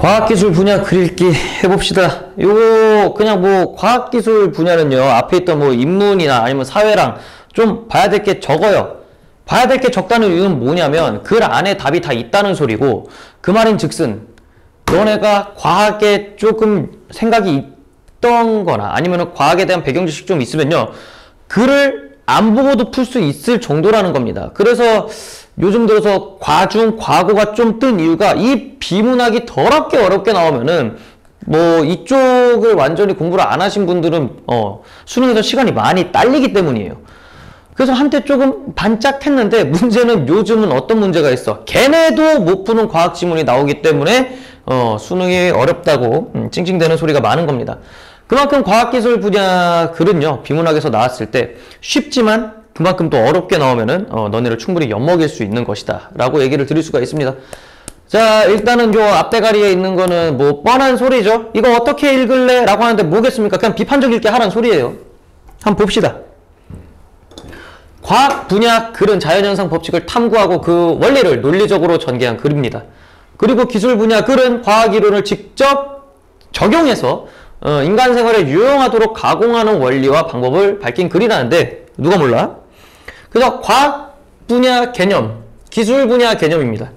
과학기술 분야 글읽기 해봅시다. 요거 그냥 뭐 과학기술 분야는요, 앞에 있던 뭐 인문이나 아니면 사회랑 좀 봐야 될 게 적어요. 봐야 될 게 적다는 이유는 뭐냐면 글 안에 답이 다 있다는 소리고, 그 말인 즉슨 너네가 과학에 조금 생각이 있던 거나 아니면 과학에 대한 배경 지식 좀 있으면요, 글을 안 보고도 풀 수 있을 정도라는 겁니다. 그래서 요즘 들어서 과중, 과고가 좀 뜬 이유가 이 비문학이 더럽게 어렵게 나오면은 뭐 이쪽을 완전히 공부를 안 하신 분들은 수능에서 시간이 많이 딸리기 때문이에요. 그래서 한때 조금 반짝했는데, 문제는 요즘은 어떤 문제가 있어? 걔네도 못 푸는 과학 지문이 나오기 때문에 수능이 어렵다고 찡찡대는 소리가 많은 겁니다. 그만큼 과학기술 분야 글은요, 비문학에서 나왔을 때 쉽지만 그만큼 또 어렵게 나오면은 너네를 충분히 엿먹일 수 있는 것이다 라고 얘기를 드릴 수가 있습니다. 자, 일단은 요 앞대가리에 있는 거는 뭐 뻔한 소리죠. 이거 어떻게 읽을래? 라고 하는데 뭐겠습니까? 그냥 비판적 읽게 하라는 소리예요. 한번 봅시다. 과학 분야 글은 자연현상 법칙을 탐구하고 그 원리를 논리적으로 전개한 글입니다. 그리고 기술 분야 글은 과학 이론을 직접 적용해서 인간 생활에 유용하도록 가공하는 원리와 방법을 밝힌 글이라는데, 누가 몰라? 그래서 과학 분야 개념, 기술 분야 개념입니다.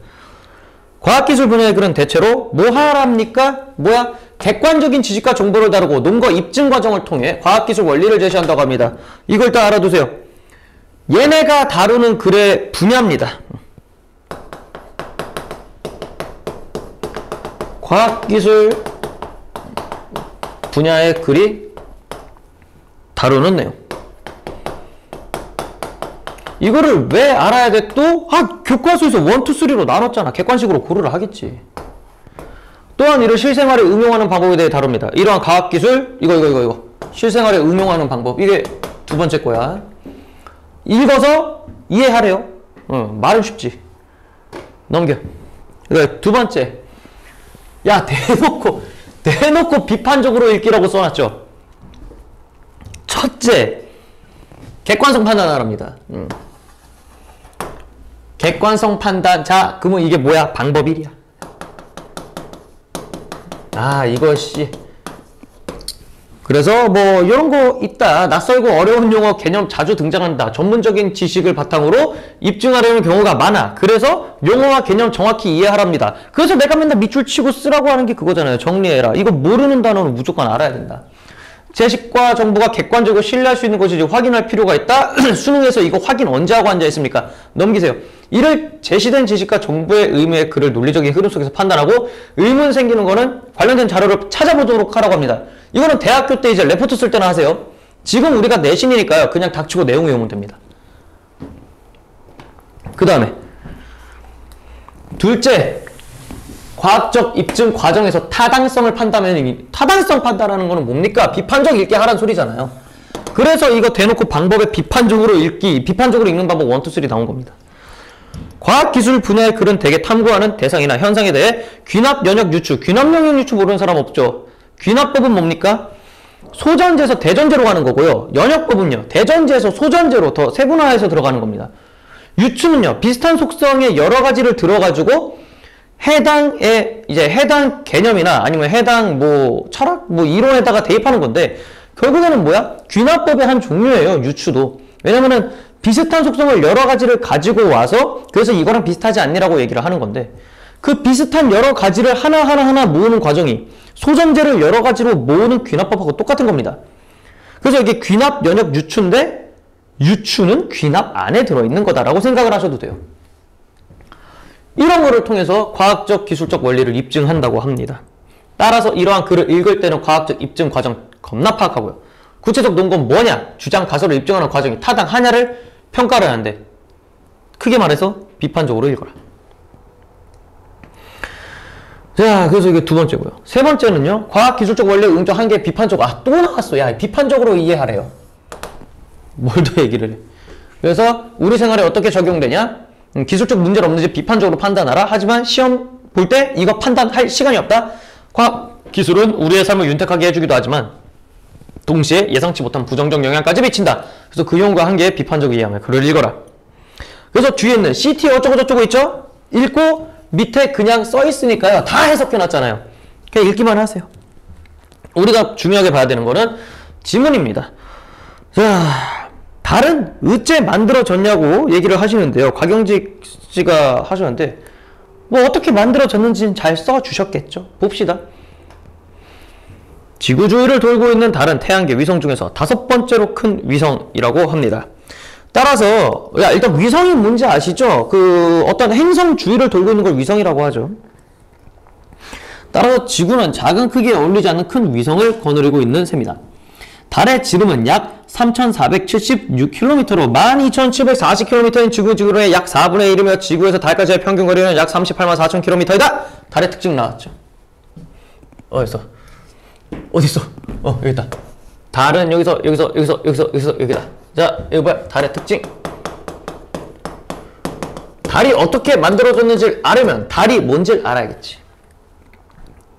과학기술 분야의 글은 대체로 뭐 하랍니까? 뭐야? 객관적인 지식과 정보를 다루고 논거 입증 과정을 통해 과학기술 원리를 제시한다고 합니다. 이걸 다 알아두세요. 얘네가 다루는 글의 분야입니다. 과학기술 분야의 글이 다루는 내용. 이거를 왜 알아야 돼? 또? 교과서에서 1, 2, 3로 나눴잖아. 객관식으로 고르를 하겠지. 또한 이를 실생활에 응용하는 방법에 대해 다룹니다. 이러한 과학기술, 이거. 실생활에 응용하는 방법. 이게 두 번째 거야. 읽어서 이해하래요. 말은 쉽지. 넘겨. 그러니까 두 번째. 야, 대놓고 비판적으로 읽기라고 써놨죠. 첫째, 객관성 판단하랍니다. 객관성 판단. 자, 그러면 이게 뭐야? 방법 1이야. 이것이. 그래서 뭐 이런 거 있다. 낯설고 어려운 용어 개념 자주 등장한다. 전문적인 지식을 바탕으로 입증하려는 경우가 많아. 그래서 용어와 개념 정확히 이해하랍니다. 그래서 내가 맨날 밑줄 치고 쓰라고 하는 게 그거잖아요. 정리해라. 이거 모르는 단어는 무조건 알아야 된다. 제식과 정보가 객관적으로 신뢰할 수 있는 것이지 확인할 필요가 있다. 수능에서 이거 확인 언제 하고 앉아있습니까? 넘기세요. 이를 제시된 지식과 정보의 의미의 글을 논리적인 흐름 속에서 판단하고 의문 생기는 거는 관련된 자료를 찾아보도록 하라고 합니다. 이거는 대학교 때 이제 레포트 쓸 때나 하세요. 지금 우리가 내신이니까요. 그냥 닥치고 내용 외우면 됩니다. 그 다음에 둘째, 과학적 입증 과정에서 타당성을 판단하는, 타당성 판단하는 거는 뭡니까? 비판적 읽기 하라는 소리잖아요. 그래서 이거 대놓고 방법에 비판적으로 읽기, 비판적으로 읽는 방법 1, 2, 3 나온 겁니다. 과학기술 분야의 글은 대개 탐구하는 대상이나 현상에 대해 귀납, 연역, 유추. 귀납, 연역, 유추 모르는 사람 없죠? 귀납법은 뭡니까? 소전제에서 대전제로 가는 거고요. 연역법은요, 대전제에서 소전제로 더 세분화해서 들어가는 겁니다. 유추는요, 비슷한 속성의 여러 가지를 들어가지고 해당 개념이나 아니면 해당 뭐 철학, 뭐 이론에다가 대입하는 건데, 결국에는 뭐야? 귀납법의 한 종류예요, 유추도. 왜냐면은 비슷한 속성을 여러 가지를 가지고 와서, 그래서 이거랑 비슷하지 않니라고 얘기를 하는 건데, 그 비슷한 여러 가지를 하나하나 모으는 과정이 소전제를 여러 가지로 모으는 귀납법하고 똑같은 겁니다. 그래서 이게 귀납, 연역, 유추인데, 유추는 귀납 안에 들어있는 거다라고 생각을 하셔도 돼요. 이런 거를 통해서 과학적, 기술적 원리를 입증한다고 합니다. 따라서 이러한 글을 읽을 때는 과학적 입증 과정 겁나 파악하고요. 구체적 논건 뭐냐? 주장, 가설을 입증하는 과정이 타당하냐를 평가를 하는데, 크게 말해서 비판적으로 읽어라. 자, 그래서 이게 두 번째고요. 세 번째는요, 과학, 기술적 원리의 응정 한계 비판적. 또 나왔어. 야, 비판적으로 이해하래요. 뭘 더 얘기를 해. 그래서 우리 생활에 어떻게 적용되냐? 기술적 문제는 없는지 비판적으로 판단하라. 하지만 시험 볼 때 이거 판단할 시간이 없다. 과학, 기술은 우리의 삶을 윤택하게 해주기도 하지만 동시에 예상치 못한 부정적 영향까지 미친다. 그래서 그 용어가 한계에 비판적 이해함을 글을 읽어라. 그래서 뒤에 있는 CT 어쩌고 저쩌고 있죠? 읽고 밑에 그냥 써 있으니까요. 다 해석해 놨잖아요. 그냥 읽기만 하세요. 우리가 중요하게 봐야 되는 거는 지문입니다. 자, 달은 어째 만들어졌냐고 얘기를 하시는데요. 곽영직 씨가 하셨는데 뭐 어떻게 만들어졌는지는 잘 써주셨겠죠. 봅시다. 지구 주위를 돌고 있는 달은 태양계 위성 중에서 5번째로 큰 위성이라고 합니다. 따라서 일단 위성이 뭔지 아시죠? 그 어떤 행성 주위를 돌고 있는 걸 위성이라고 하죠. 따라서 지구는 작은 크기에 어울리지 않는 큰 위성을 거느리고 있는 셈이다. 달의 지름은 약 3,476km로 12,740km인 지구의 약 4분의 1이며 지구에서 달까지의 평균 거리는 약 384,000km이다. 달의 특징 나왔죠. 어딨어? 여기 있다. 달은 여기서 여기다. 자, 이거 뭐야? 달의 특징. 달이 어떻게 만들어졌는지를 알으면 달이 뭔지를 알아야겠지.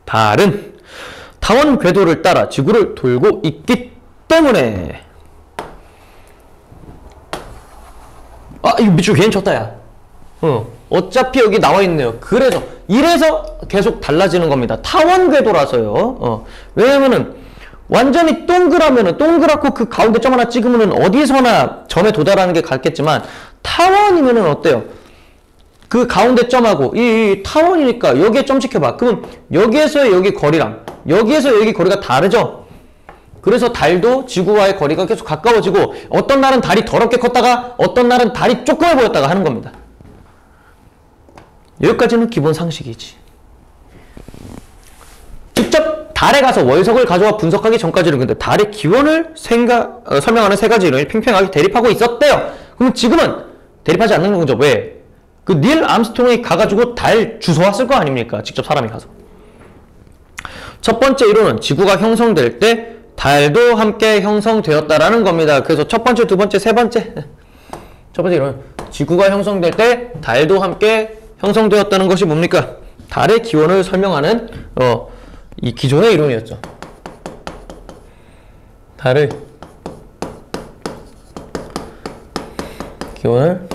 달은 타원 궤도를 따라 지구를 돌고 있기 때문에. 이거 밑줄 괜히 쳤다, 야. 어차피 여기 나와 있네요. 이래서 계속 달라지는 겁니다. 타원 궤도라서요. 왜냐면은 완전히 동그랗고 그 가운데 점 하나 찍으면은 어디서나 점에 도달하는 게 같겠지만 타원이면은 어때요? 그 가운데 점하고 이 타원이니까 여기에 점 찍혀봐. 그럼 여기에서의 여기 거리랑 여기에서 여기 거리가 다르죠? 그래서 달도 지구와의 거리가 계속 가까워지고 어떤 날은 달이 더럽게 컸다가 어떤 날은 달이 조그매 보였다가 하는 겁니다. 여기까지는 기본 상식이지. 직접 달에 가서 월석을 가져와 분석하기 전까지는 근데 달의 기원을 설명하는 세 가지 이론이 팽팽하게 대립하고 있었대요. 그럼 지금은 대립하지 않는 거죠. 왜? 그 닐 암스트롱이 가가지고 달 주워왔을 거 아닙니까? 직접 사람이 가서. 첫 번째 이론은 지구가 형성될 때 달도 함께 형성되었다라는 겁니다. 그래서 첫 번째, 두 번째, 세 번째. 첫 번째 이론은 지구가 형성될 때 달도 함께 형성되었다는 것이 뭡니까? 달의 기원을 설명하는 이 기존의 이론이었죠. 달의 기원을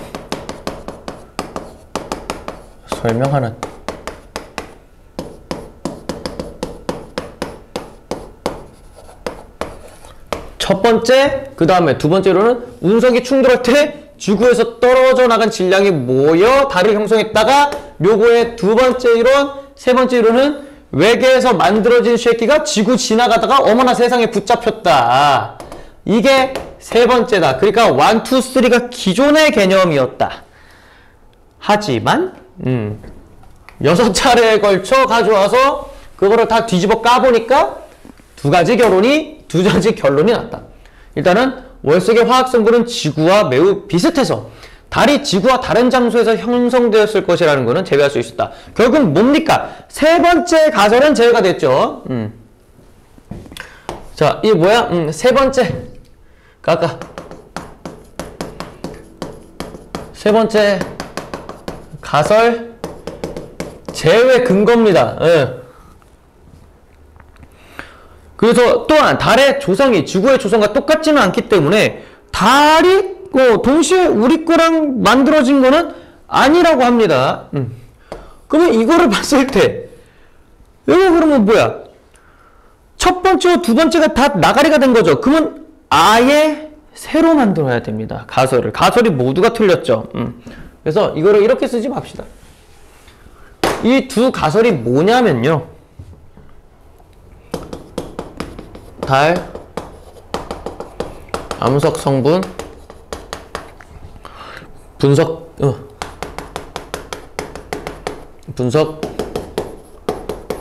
설명하는 첫 번째, 그 다음에 두 번째로는 운석이 충돌할 때 지구에서 떨어져 나간 질량이 모여 달을 형성했다가 요거의 두 번째 이론, 세 번째 이론은 외계에서 만들어진 쉐키가 지구 지나가다가 어머나 세상에 붙잡혔다. 이게 세 번째다. 그러니까 1, 2, 3가 기존의 개념이었다. 하지만 6차례에 걸쳐 가져와서 그거를 다 뒤집어 까보니까 두 가지 결론이 났다. 일단은 월석의 화학 성분은 지구와 매우 비슷해서 달이 지구와 다른 장소에서 형성되었을 것이라는 것은 제외할 수 있었다. 결국 뭡니까? 세 번째 가설은 제외가 됐죠. 자, 이게 뭐야? 세 번째. 아까 세 번째 가설 제외 근거입니다. 예. 그래서 또한 달의 조성이 지구의 조성과 똑같지는 않기 때문에 달이 동시에 우리 거랑 만들어진 거는 아니라고 합니다. 그러면 이거를 봤을 때 여기 그러면 뭐야? 첫 번째와 두 번째가 다 나가리가 된 거죠. 그러면 아예 새로 만들어야 됩니다. 가설이 모두가 틀렸죠. 그래서 이거를 이렇게 쓰지 맙시다. 이 두 가설이 뭐냐면요. 달 암석 성분 분석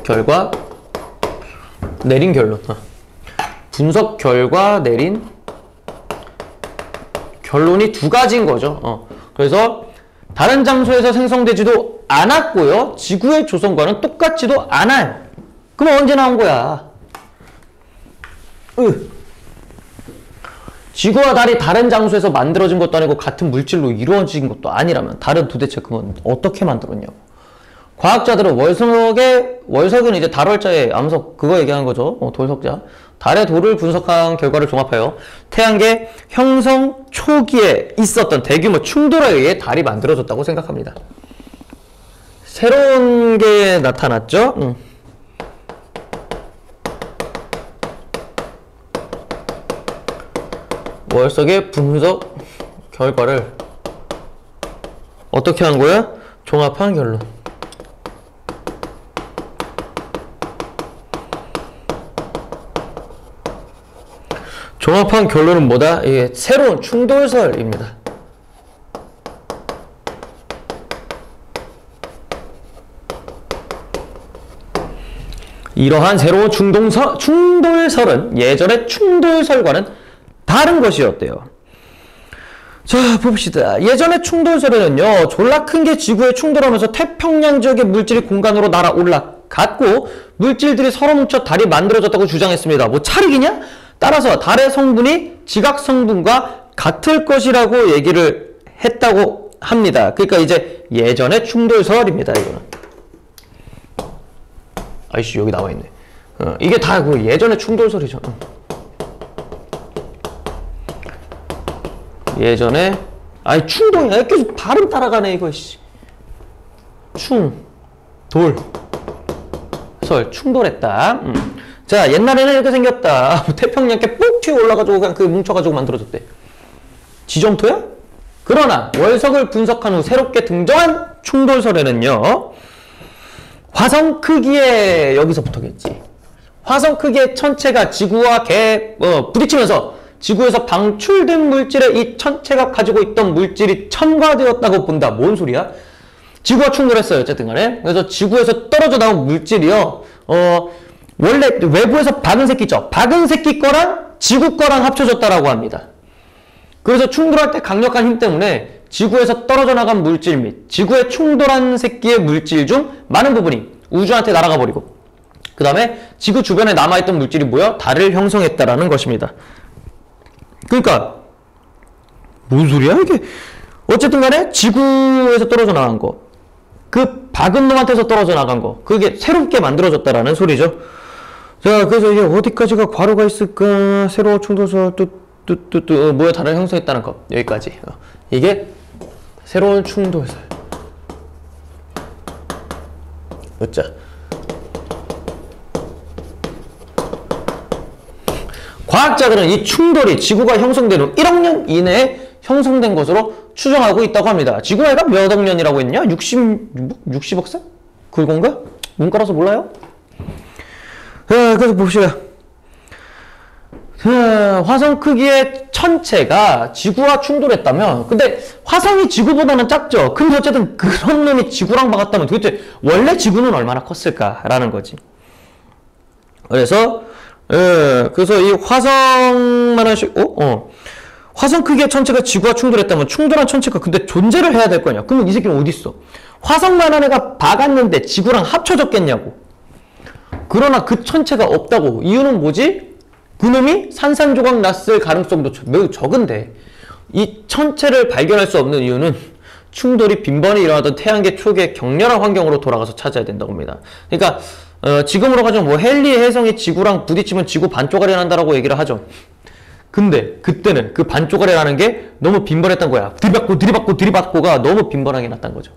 결과 내린 결론. 분석 결과 내린 결론이 두 가지인 거죠. 그래서 다른 장소에서 생성되지도 않았고요. 지구의 조성과는 똑같지도 않아요. 그럼 언제 나온 거야? 지구와 달이 다른 장소에서 만들어진 것도 아니고 같은 물질로 이루어진 것도 아니라면 달은 도대체 그건 어떻게 만들었냐고. 과학자들은 월석은 이제 달월자의 암석 그거 얘기하는 거죠. 돌석자. 달의 돌을 분석한 결과를 종합하여 태양계 형성 초기에 있었던 대규모 충돌에 의해 달이 만들어졌다고 생각합니다. 새로운 게 나타났죠. 월석의 분석 결과를 어떻게 한 거야? 종합한 결론. 종합한 결론은 뭐다? 이게 새로운 충돌설입니다. 이러한 새로운 충돌설은 예전의 충돌설과는 다른 것이었대요. 자, 봅시다. 예전의 충돌설에는요, 졸라 큰 게 지구에 충돌하면서 태평양 지역의 물질이 공간으로 날아 올라갔고, 물질들이 서로 뭉쳐 달이 만들어졌다고 주장했습니다. 뭐 차리기냐? 따라서 달의 성분이 지각 성분과 같을 것이라고 얘기를 했다고 합니다. 그러니까 이제 예전의 충돌설입니다, 이거는. 아이씨, 여기 나와있네. 이게 다 그 예전의 충돌설이죠. 예전에, 아니, 충동이야. 계속 발음 따라가네, 이거, 씨. 충돌했다. 자, 옛날에는 이렇게 생겼다. 태평양 이렇게 ปุ๊ 튀어 올라가지고 그냥 그 뭉쳐가지고 만들어졌대. 지점토야? 그러나 월석을 분석한 후 새롭게 등장한 충돌설에는요, 화성 크기의, 여기서부터겠지. 화성 크기의 천체가 지구와 부딪히면서 지구에서 방출된 물질에 이 천체가 가지고 있던 물질이 첨가되었다고 본다. 뭔 소리야? 지구와 충돌했어요. 어쨌든 간에. 그래서 지구에서 떨어져 나온 물질이요, 원래 외부에서 박은 새끼 있죠? 박은 새끼 거랑 지구 거랑 합쳐졌다라고 합니다. 그래서 충돌할 때 강력한 힘 때문에 지구에서 떨어져 나간 물질 및 지구에 충돌한 새끼의 물질 중 많은 부분이 우주한테 날아가 버리고, 그 다음에 지구 주변에 남아있던 물질이 모여 달을 형성했다라는 것입니다. 그러니까 무슨 소리야 이게? 어쨌든 간에 지구에서 떨어져 나간 거, 그 박은 놈한테서 떨어져 나간 거, 그게 새롭게 만들어졌다라는 소리죠. 자, 그래서 이게 어디까지가 괄호가 있을까? 새로운 충돌설 모여 달을 형성했다는 거, 여기까지. 이게 새로운 충돌설. 자, 과학자들은 이 충돌이 지구가 형성된 후 1억 년 이내에 형성된 것으로 추정하고 있다고 합니다. 지구 나이가 몇 억 년이라고 했냐? 60억 살? 그건가? 문과라서 몰라요? 그래서 봅시다. 화성 크기의 천체가 지구와 충돌했다면, 근데 화성이 지구보다는 작죠. 근데 어쨌든 그런 놈이 지구랑 박았다면 도대체 원래 지구는 얼마나 컸을까라는 거지. 그래서 이 화성만한 화성 크기의 천체가 지구와 충돌했다면 충돌한 천체가 근데 존재를 해야 될 거냐? 그러면 이 새끼는 어디 있어? 화성만한 애가 박았는데 지구랑 합쳐졌겠냐고. 그러나 그 천체가 없다고. 이유는 뭐지? 그놈이 산산조각 났을 가능성도 매우 적은데, 이 천체를 발견할 수 없는 이유는 충돌이 빈번히 일어나던 태양계 초기의 격렬한 환경으로 돌아가서 찾아야 된다고 합니다. 그러니까 지금으로 가정 뭐 헨리의 혜성이 지구랑 부딪히면 지구 반쪽알이 난다라고 얘기를 하죠. 근데 그때는 그 반쪽알이 나는 게 너무 빈번했던 거야. 들이받고가 너무 빈번하게 났던 거죠.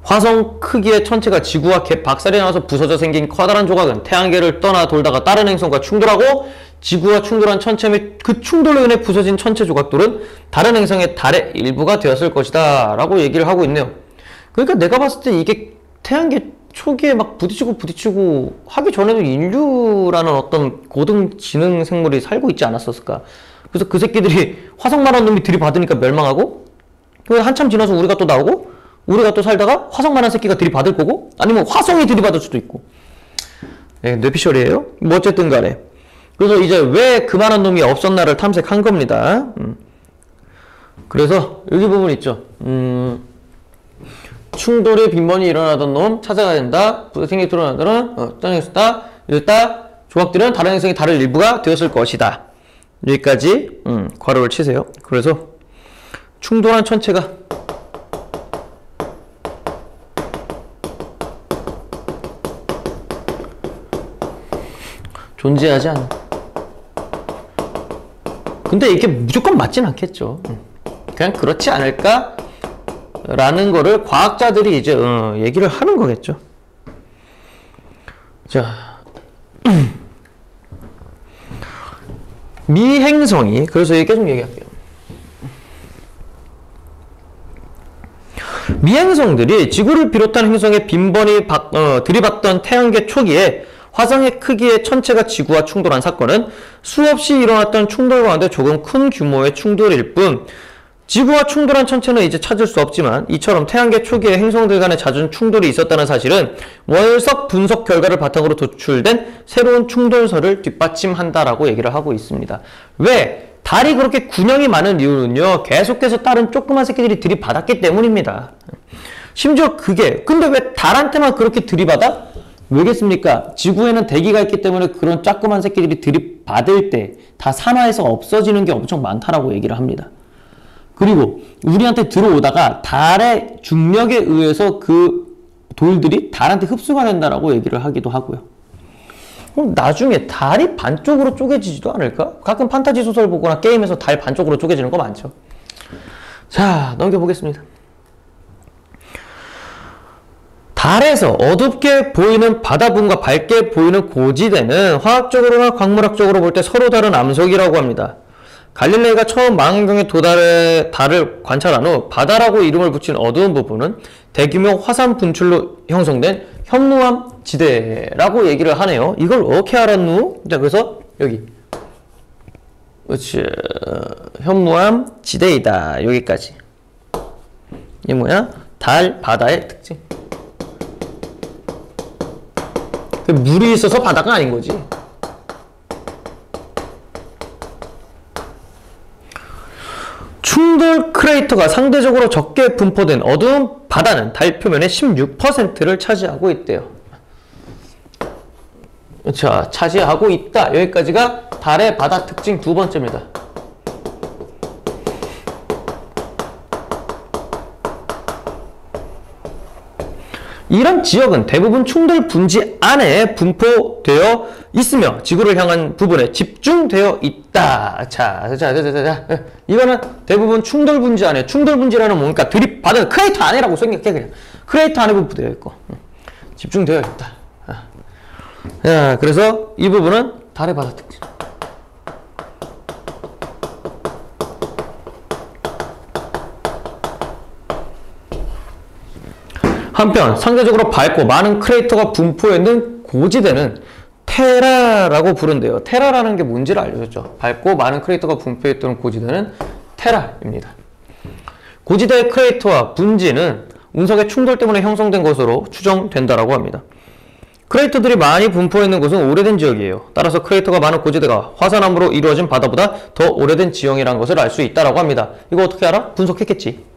화성 크기의 천체가 지구와 박살이 나서 부서져 생긴 커다란 조각은 태양계를 떠나 돌다가 다른 행성과 충돌하고, 지구와 충돌한 천체 및 그 충돌로 인해 부서진 천체 조각들은 다른 행성의 달의 일부가 되었을 것이다 라고 얘기를 하고 있네요. 그러니까 내가 봤을 때 이게 태양계 초기에 막 부딪히고 하기 전에도 인류라는 어떤 고등지능 생물이 살고 있지 않았었을까. 그래서 그 새끼들이 화성만한 놈이 들이받으니까 멸망하고, 한참 지나서 우리가 또 나오고, 우리가 또 살다가 화성만한 새끼가 들이받을 거고, 아니면 화성이 들이받을 수도 있고. 네, 뇌피셜이에요. 뭐 어쨌든 간에. 그래서 이제 왜 그만한 놈이 없었나를 탐색한 겁니다. 그래서 여기 부분 있죠. 충돌이 빈번히 일어나던 놈 찾아가야 된다. 생기 드러나더라. 땅에서다. 이랬다. 조각들은 다른 행성의 다른 일부가 되었을 것이다. 여기까지 괄호를 치세요. 그래서 충돌한 천체가 존재하지 않아. 근데 이게 무조건 맞진 않겠죠. 그냥 그렇지 않을까? 라는 거를 과학자들이 이제 얘기를 하는 거겠죠. 자, 미행성이, 그래서 계속 얘기할게요. 미행성들이 지구를 비롯한 행성에 빈번히 들이받던 태양계 초기에 화성의 크기의 천체가 지구와 충돌한 사건은 수없이 일어났던 충돌 가운데 조금 큰 규모의 충돌일 뿐, 지구와 충돌한 천체는 이제 찾을 수 없지만 이처럼 태양계 초기에 행성들 간의 잦은 충돌이 있었다는 사실은 월석 분석 결과를 바탕으로 도출된 새로운 충돌설을 뒷받침한다라고 얘기를 하고 있습니다. 왜? 달이 그렇게 균형이 많은 이유는요, 계속해서 다른 조그만 새끼들이 들이받았기 때문입니다. 심지어 그게, 근데 왜 달한테만 그렇게 들이받아? 왜겠습니까? 지구에는 대기가 있기 때문에 그런 조그만 새끼들이 들이받을 때 다 산화해서 없어지는 게 엄청 많다라고 얘기를 합니다. 그리고 우리한테 들어오다가 달의 중력에 의해서 그 돌들이 달한테 흡수가 된다라고 얘기를 하기도 하고요. 그럼 나중에 달이 반쪽으로 쪼개지지도 않을까? 가끔 판타지 소설 보거나 게임에서 달 반쪽으로 쪼개지는 거 많죠. 자, 넘겨보겠습니다. 달에서 어둡게 보이는 바다분과 밝게 보이는 고지대는 화학적으로나 광물학적으로 볼 때 서로 다른 암석이라고 합니다. 갈릴레이가 처음 망원경에 달을 관찰한 후 바다라고 이름을 붙인 어두운 부분은 대규모 화산 분출로 형성된 현무암 지대라고 얘기를 하네요. 이걸 어떻게 알았누? 자, 그래서 여기 그렇지, 현무암 지대이다. 여기까지. 이게 뭐야? 달 바다의 특징. 물이 있어서 바다가 아닌 거지. 충돌 크레이터가 상대적으로 적게 분포된 어두운 바다는 달 표면의 16%를 차지하고 있대요. 자, 차지하고 있다. 여기까지가 달의 바다 특징 두 번째입니다. 이런 지역은 대부분 충돌 분지 안에 분포되어 있으며 지구를 향한 부분에 집중되어 있다. 자, 이거는 대부분 충돌 분지 안에, 충돌 분지라는 뭡니까? 들이받은 크레이터 안에라고 생각해. 그냥 크레이터 안에 분포되어 있고 집중되어 있다. 자, 그래서 이 부분은 달의 바다 특징. 한편 상대적으로 밝고 많은 크레이터가 분포해 있는 고지대는 테라라고 부른대요. 테라라는 게 뭔지를 알려줬죠. 밝고 많은 크레이터가 분포해 있던 고지대는 테라입니다. 고지대의 크레이터와 분지는 운석의 충돌 때문에 형성된 것으로 추정된다라고 합니다. 크레이터들이 많이 분포해 있는 곳은 오래된 지역이에요. 따라서 크레이터가 많은 고지대가 화산암으로 이루어진 바다보다 더 오래된 지형이라는 것을 알 수 있다라고 합니다. 이거 어떻게 알아? 분석했겠지.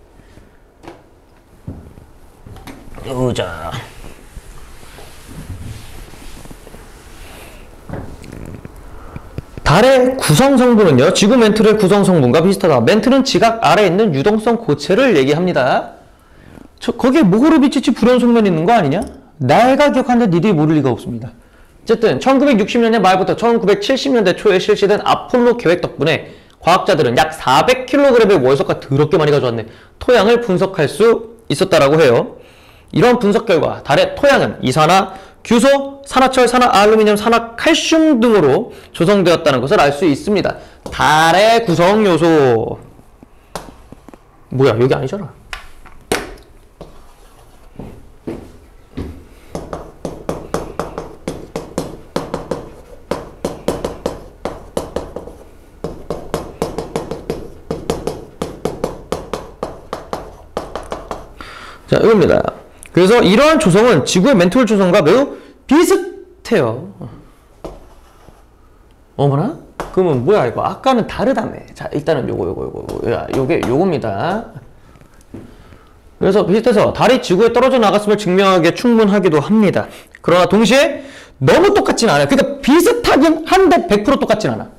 자, 달의 구성 성분은요, 지구 멘틀의 구성 성분과 비슷하다. 멘틀은 지각 아래에 있는 유동성 고체를 얘기합니다. 거기에 목으로 비치치 불연 속면이 있는 거 아니냐? 내가 기억하는데 니들이 모를 리가 없습니다. 어쨌든 1960년대 말부터 1970년대 초에 실시된 아폴로 계획 덕분에 과학자들은 약 400kg의 월석과 더럽게 많이 가져왔네. 토양을 분석할 수 있었다라고 해요. 이런 분석 결과 달의 토양은 이산화, 규소, 산화철, 산화알루미늄, 산화칼슘 등으로 조성되었다는 것을 알 수 있습니다. 달의 구성 요소. 뭐야, 여기 아니잖아. 자, 이겁니다. 그래서 이러한 조성은 지구의 멘틀 조성과 매우 비슷해요. 어머나? 그러면 뭐야 이거? 아까는 다르다며. 자, 일단은 요겁니다. 그래서 비슷해서 달이 지구에 떨어져 나갔음을 증명하기에 충분하기도 합니다. 그러나 동시에 너무 똑같진 않아요. 그러니까 비슷하긴 한데 100% 똑같진 않아.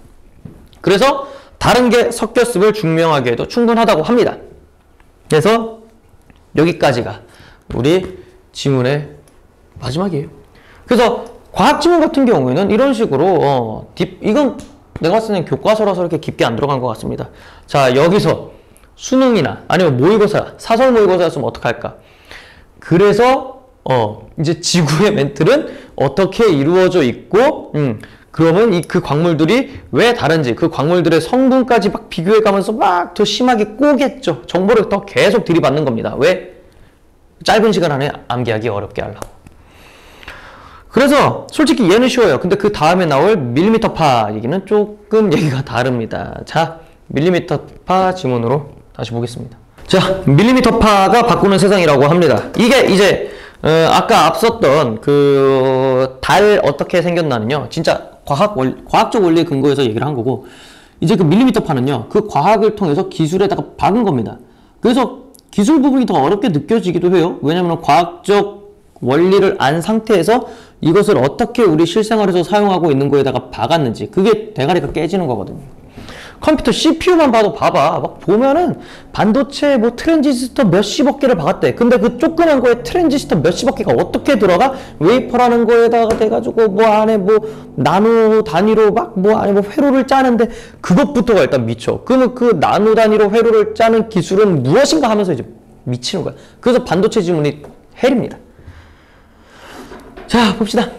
그래서 다른 게 섞였음을 증명하기에도 충분하다고 합니다. 그래서 여기까지가 우리 지문의 마지막이에요. 그래서 과학 지문 같은 경우에는 이런 식으로 이건 내가 봤을 때는 교과서라서 이렇게 깊게 안 들어간 것 같습니다. 자, 여기서 수능이나 아니면 모의고사, 사설 모의고사였으면 어떡할까? 그래서 이제 지구의 멘틀은 어떻게 이루어져 있고 그러면 그 광물들이 왜 다른지 그 광물들의 성분까지 막 비교해 가면서 막 더 심하게 꼬겠죠. 정보를 더 계속 들이받는 겁니다. 왜? 짧은 시간 안에 암기하기 어렵게 하려고. 그래서 솔직히 얘는 쉬워요. 근데 그 다음에 나올 밀리미터파 얘기는 조금 얘기가 다릅니다. 자, 밀리미터파 지문으로 다시 보겠습니다. 자, 밀리미터파가 바꾸는 세상이라고 합니다. 이게 이제 아까 앞섰던 그 달 어떻게 생겼나는요. 진짜 과학적 원리에 근거해서 얘기를 한 거고, 이제 그 밀리미터파는요. 그 과학을 통해서 기술에다가 박은 겁니다. 그래서 기술 부분이 더 어렵게 느껴지기도 해요. 왜냐면 과학적 원리를 안 상태에서 이것을 어떻게 우리 실생활에서 사용하고 있는 거에다가 박았는지, 그게 대가리가 깨지는 거거든요. 컴퓨터 CPU만 봐도 봐봐. 막 보면은 반도체 뭐 트랜지스터 몇십억 개를 박았대. 근데 그 조그만 거에 트랜지스터 몇십억 개가 어떻게 들어가? 웨이퍼라는 거에다가 돼가지고 뭐 안에 뭐 나노 단위로 막 뭐 안에 뭐 회로를 짜는데 그것부터가 일단 미쳐. 그러면 그 나노 단위로 회로를 짜는 기술은 무엇인가 하면서 이제 미치는 거야. 그래서 반도체 지문이 헬입니다. 자, 봅시다.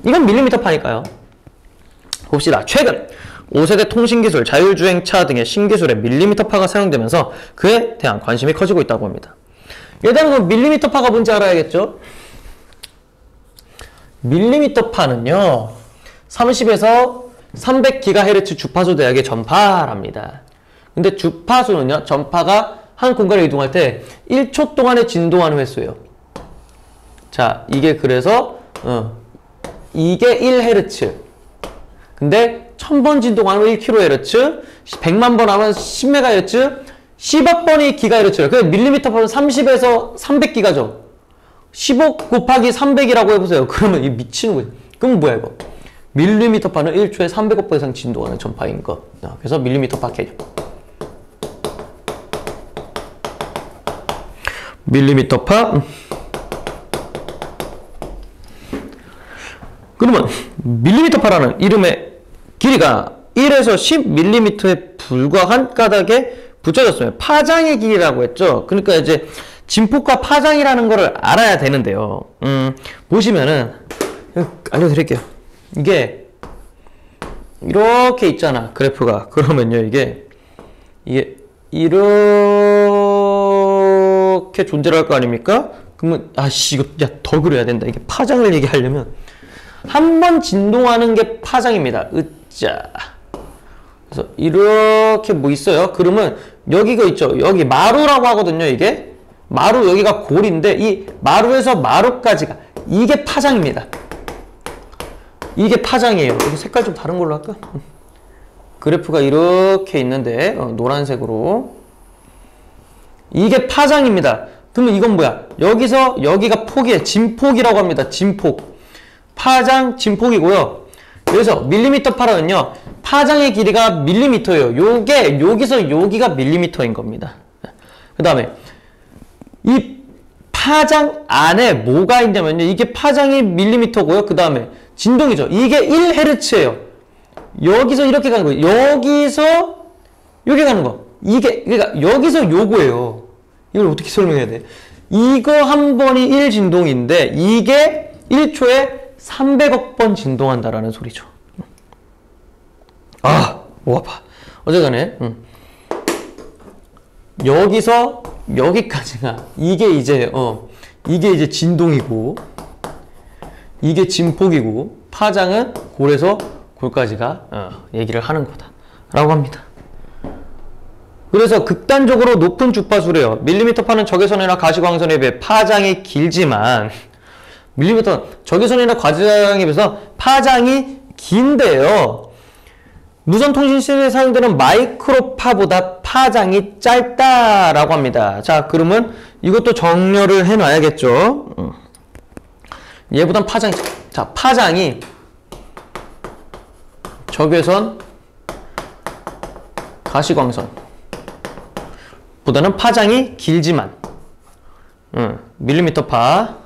이건 밀리미터파니까요. 봅시다. 최근 5세대 통신기술, 자율주행차 등의 신기술에 밀리미터파가 사용되면서 그에 대한 관심이 커지고 있다고 합니다. 일단은 밀리미터파가 뭔지 알아야겠죠? 밀리미터파는요, 30에서 300GHz 주파수 대역의 전파랍니다. 근데 주파수는요, 전파가 한 공간을 이동할 때 1초 동안에 진동하는 횟수예요. 자, 이게 그래서 이게 1Hz. 근데 1000번 진동하면 1kHz, 100만 번 하면 10MHz, 10억 번이 GHz예요. 그래서 밀리미터파는 30에서 300기가죠. 15 곱하기 300이라고 해보세요. 그러면 이 미치는 거지. 그럼 뭐야 이거? 밀리미터파는 1초에 300억 번 이상 진동하는 전파인 거. 그래서 밀리미터파 개념. 밀리미터파. 그러면 밀리미터파라는 이름의 길이가 1에서 10mm에 불과한 까닭에 붙여졌어요. 파장의 길이라고 했죠. 그러니까 이제 진폭과 파장이라는 거를 알아야 되는데요. 보시면은 알려드릴게요. 이게 이렇게 있잖아, 그래프가. 그러면요, 이게 이렇게 존재를 할 거 아닙니까? 그러면 아씨 이거 야 더 그려야 된다. 이게 파장을 얘기하려면 한 번 진동하는 게 파장입니다. 으짜. 그래서 이렇게 뭐 있어요. 그러면 여기가 있죠. 여기 마루라고 하거든요. 이게 마루, 여기가 골인데 이 마루에서 마루까지가 이게 파장입니다. 이게 파장이에요. 여기 색깔 좀 다른 걸로 할까? 그래프가 이렇게 있는데 노란색으로 이게 파장입니다. 그러면 이건 뭐야? 여기서 여기가 폭이에요. 진폭이라고 합니다. 진폭. 파장, 진폭이고요. 그래서 밀리미터파라는요, 파장의 길이가 밀리미터예요. 요게 여기서 여기가 밀리미터인 겁니다. 그 다음에 이 파장 안에 뭐가 있냐면요, 이게 파장이 밀리미터고요. 그 다음에 진동이죠. 이게 1Hz예요. 여기서 이렇게 가는 거예요. 여기서 여기 가는 거. 이게 그러니까 여기서 요거예요. 이걸 어떻게 설명해야 돼? 이거 한 번이 1진동인데 이게 1초에 300억 번 진동한다라는 소리죠. 목 아파. 어쨌간에 여기서 여기까지가 이게 이제 진동이고 이게 진폭이고 파장은 골에서 골까지가 얘기를 하는 거다라고 합니다. 그래서 극단적으로 높은 주파수래요. 밀리미터파는 적외선이나 가시광선에 비해 파장이 길지만 적외선이나 가시광에 비해서 파장이 긴데요. 무선통신 시스템에 사용되는 마이크로파보다 파장이 짧다라고 합니다. 자, 그러면 이것도 정렬을 해놔야겠죠. 얘보단 파장이, 자, 파장이 적외선, 가시광선 보다는 파장이 길지만 밀리미터파.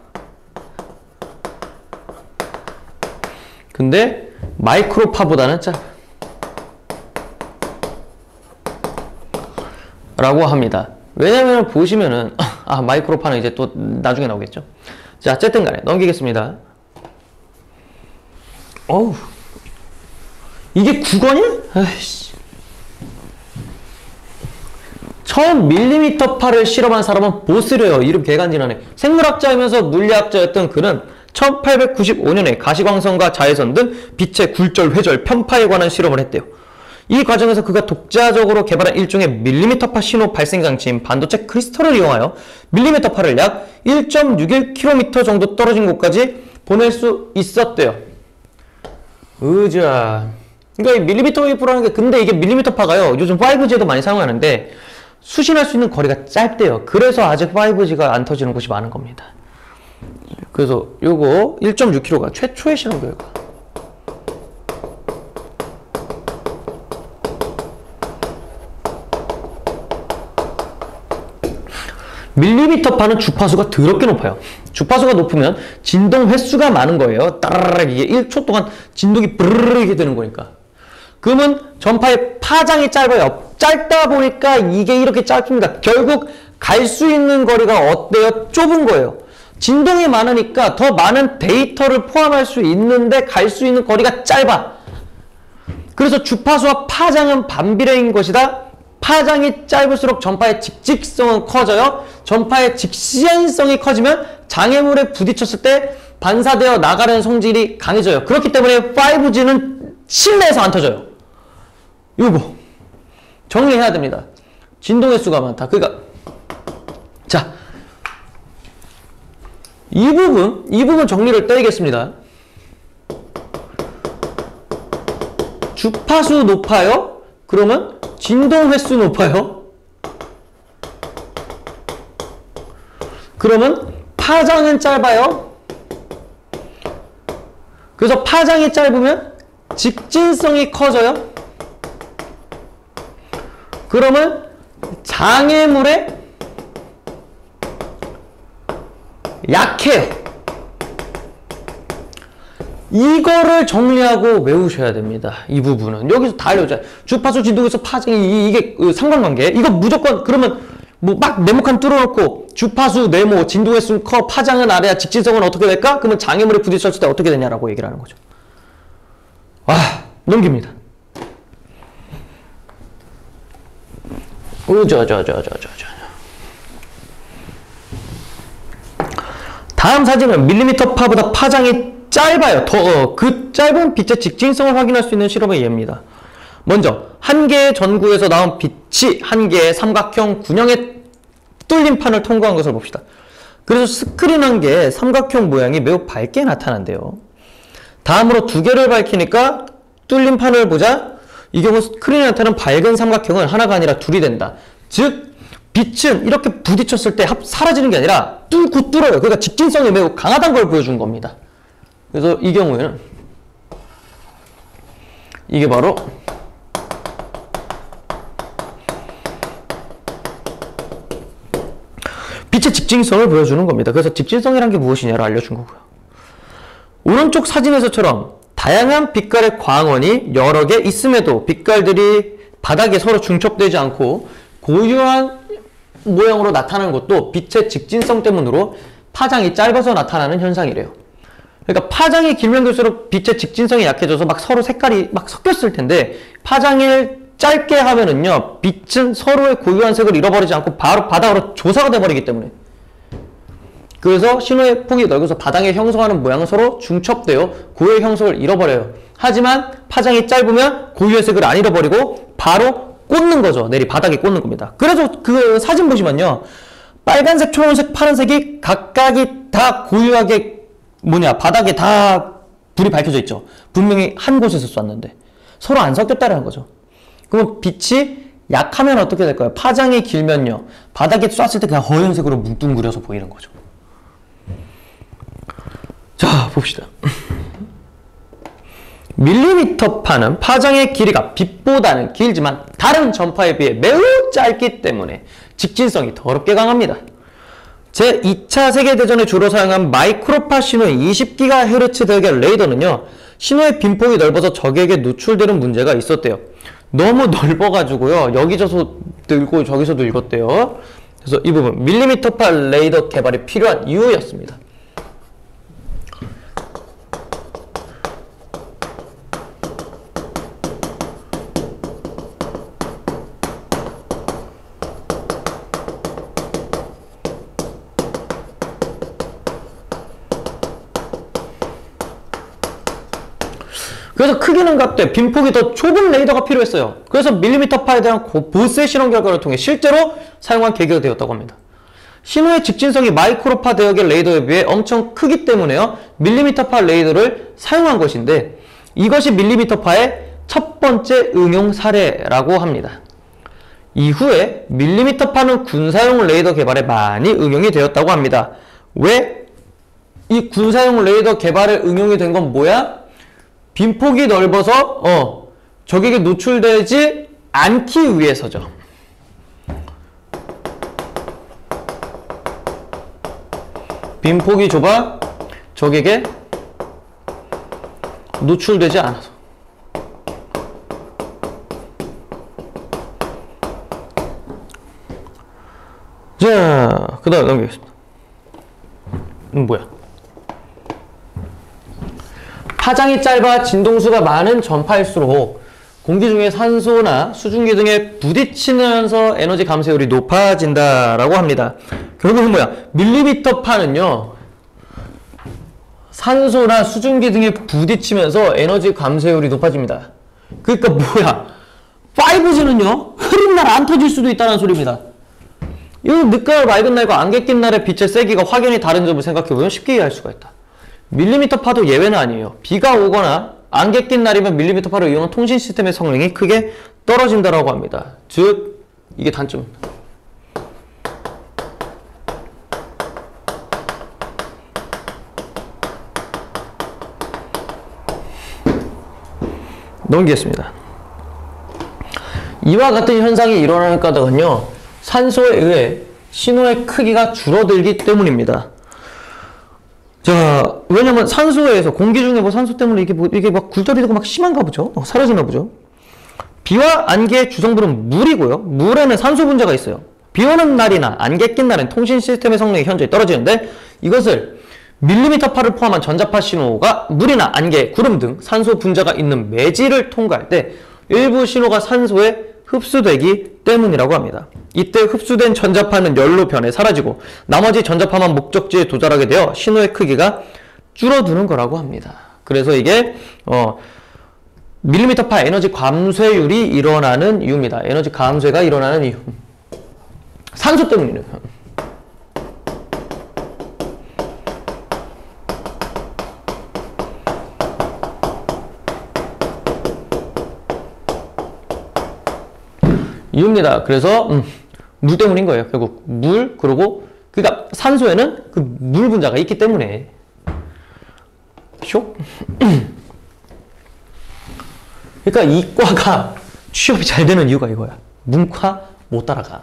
근데 마이크로파보다는 짧아 라고 합니다. 왜냐면 보시면은 마이크로파는 이제 또 나중에 나오겠죠. 자, 어쨌든 간에 넘기겠습니다. 어우, 이게 국어냐? 아이씨. 처음 밀리미터파를 실험한 사람은 보스래요. 이름 개간지나네. 생물학자이면서 물리학자였던 그는 1895년에 가시광선과 자외선 등 빛의 굴절, 회절, 편파에 관한 실험을 했대요. 이 과정에서 그가 독자적으로 개발한 일종의 밀리미터파 신호 발생 장치인 반도체 크리스털을 이용하여 밀리미터파를 약 1.61km 정도 떨어진 곳까지 보낼 수 있었대요. 으자. 그러니까 이 밀리미터 웨이브라는 게, 근데 이게 밀리미터파가요, 요즘 5G에도 많이 사용하는데 수신할 수 있는 거리가 짧대요. 그래서 아직 5G가 안 터지는 곳이 많은 겁니다. 그래서 요거 1.6km가 최초의 실험 결과. 밀리미터파는 주파수가 더럽게 높아요. 주파수가 높으면 진동 횟수가 많은 거예요. 따라락 이게 1초 동안 진동이 브르르 이게 되는 거니까. 그러면 전파의 파장이 짧아요. 짧다 보니까 이게 이렇게 짧습니다. 결국 갈 수 있는 거리가 어때요? 좁은 거예요. 진동이 많으니까 더 많은 데이터를 포함할 수 있는데 갈 수 있는 거리가 짧아. 그래서 주파수와 파장은 반비례인 것이다. 파장이 짧을수록 전파의 직직성은 커져요. 전파의 직시한성이 커지면 장애물에 부딪혔을 때 반사되어 나가는 성질이 강해져요. 그렇기 때문에 5G는 실내에서 안 터져요. 이거 정리해야 됩니다. 진동의 수가 많다. 그러니까 자, 이 부분 정리를 떼겠습니다. 주파수 높아요? 그러면 진동 횟수 높아요? 그러면 파장은 짧아요? 그래서 파장이 짧으면 직진성이 커져요? 그러면 장애물에 약해요. 이거를 정리하고 외우셔야 됩니다. 이 부분은 여기서 다 알려줘요. 주파수, 진동에서 파장이 이게 상관관계. 이거 무조건 그러면 뭐 막 네모칸 뚫어놓고 주파수 네모, 진동의 수 커, 파장은 아래야, 직진성은 어떻게 될까? 그러면 장애물에 부딪혔을 때 어떻게 되냐라고 얘기를 하는 거죠. 와, 넘깁니다. 다음 사진은 밀리미터파보다 파장이 짧아요. 그 짧은 빛의 직진성을 확인할 수 있는 실험의 예입니다. 먼저 한 개의 전구에서 나온 빛이 한 개의 삼각형 군형의 뚫린 판을 통과한 것을 봅시다. 그래서 스크린 한 개의 삼각형 모양이 매우 밝게 나타난대요. 다음으로 두 개를 밝히니까 뚫린 판을 보자. 이 경우 스크린에 나타나는 밝은 삼각형은 하나가 아니라 둘이 된다. 즉 빛은 이렇게 부딪혔을 때 사라지는 게 아니라 뚫고 뚫어요. 그러니까 직진성이 매우 강하다는 걸 보여준 겁니다. 그래서 이 경우에는 이게 바로 빛의 직진성을 보여주는 겁니다. 그래서 직진성이란 게 무엇이냐를 알려준 거고요. 오른쪽 사진에서처럼 다양한 빛깔의 광원이 여러 개 있음에도 빛깔들이 바닥에 서로 중첩되지 않고 고유한 모양으로 나타나는 것도 빛의 직진성 때문으로 파장이 짧아서 나타나는 현상이래요. 그러니까 파장이 길면 길수록 빛의 직진성이 약해져서 막 서로 색깔이 막 섞였을 텐데 파장을 짧게 하면은요, 빛은 서로의 고유한 색을 잃어버리지 않고 바로 바닥으로 조사가 돼버리기 때문에. 그래서 신호의 폭이 넓어서 바닥에 형성하는 모양은 서로 중첩되어 고유의 형성을 잃어버려요. 하지만 파장이 짧으면 고유의 색을 안 잃어버리고 바로 꽂는 거죠. 내리 바닥에 꽂는 겁니다. 그래서 그 사진 보시면요, 빨간색, 초록색, 파란색이 각각이 다 고유하게 바닥에 다 불이 밝혀져 있죠. 분명히 한 곳에서 쐈는데 서로 안 섞였다는 거죠. 그럼 빛이 약하면 어떻게 될까요? 파장이 길면요, 바닥에 쐈을 때 그냥 허연색으로 뭉뚱그려서 보이는 거죠. 자, 봅시다. 밀리미터파는 파장의 길이가 빛보다는 길지만 다른 전파에 비해 매우 짧기 때문에 직진성이 더럽게 강합니다. 제2차 세계대전에 주로 사용한 마이크로파 신호의 20GHz 대역의 레이더는요, 신호의 빈폭이 넓어서 적에게 노출되는 문제가 있었대요. 너무 넓어가지고요, 여기저기서 늘고 저기서도 읽었대요. 그래서 이 부분 밀리미터파 레이더 개발이 필요한 이유였습니다. 그래서 크기는 같되 빈폭이 더 좁은 레이더가 필요했어요. 그래서 밀리미터파에 대한 보스의 실험 결과를 통해 실제로 사용한 계기가 되었다고 합니다. 신호의 직진성이 마이크로파 대역의 레이더에 비해 엄청 크기 때문에요. 밀리미터파 레이더를 사용한 것인데 이것이 밀리미터파의 첫 번째 응용 사례라고 합니다. 이후에 밀리미터파는 군사용 레이더 개발에 많이 응용이 되었다고 합니다. 왜? 이 군사용 레이더 개발에 응용이 된 건 뭐야? 빈폭이 넓어서 적에게 노출되지 않기 위해서죠. 빈폭이 좁아 적에게 노출되지 않아서. 자, 그 다음 넘기겠습니다. 뭐야? 파장이 짧아 진동수가 많은 전파일수록 공기 중에 산소나 수증기 등에 부딪히면서 에너지 감소율이 높아진다라고 합니다. 결국은 뭐야? 밀리미터파는요, 산소나 수증기 등에 부딪히면서 에너지 감소율이 높아집니다. 그러니까 뭐야? 5G는요, 흐린 날 안 터질 수도 있다는 소리입니다. 이 늦가을 맑은 날과 안개 낀 날의 빛의 세기가 확연히 다른 점을 생각해보면 쉽게 이해할 수가 있다. 밀리미터파도 예외는 아니에요. 비가 오거나 안개 낀 날이면 밀리미터파를 이용한 통신 시스템의 성능이 크게 떨어진다라고 합니다. 즉, 이게 단점입니다. 넘기겠습니다. 이와 같은 현상이 일어나는 까닭은요, 산소에 의해 신호의 크기가 줄어들기 때문입니다. 자, 왜냐면 산소에 의해서 공기 중에 뭐 산소 때문에 이게 막 굴절이 되고 막 심한가 보죠? 사라지나 보죠? 비와 안개의 주성분은 물이고요. 물에는 산소 분자가 있어요. 비 오는 날이나 안개 낀 날엔 통신 시스템의 성능이 현저히 떨어지는데 이것을 밀리미터파를 포함한 전자파 신호가 물이나 안개, 구름 등 산소 분자가 있는 매질을 통과할 때 일부 신호가 산소에 흡수되기 때문이라고 합니다. 이때 흡수된 전자파는 열로 변해 사라지고 나머지 전자파만 목적지에 도달하게 되어 신호의 크기가 줄어드는 거라고 합니다. 그래서 이게 밀리미터파 에너지 감쇄율이 일어나는 이유입니다. 에너지 감쇄가 일어나는 이유. 산소 때문이에요. 이유입니다. 그래서 물 때문인 거예요. 결국 물, 그러니까 산소에는 그 물 분자가 있기 때문에 쇼? 그러니까 이과가 취업이 잘 되는 이유가 이거야. 문과 못 따라가.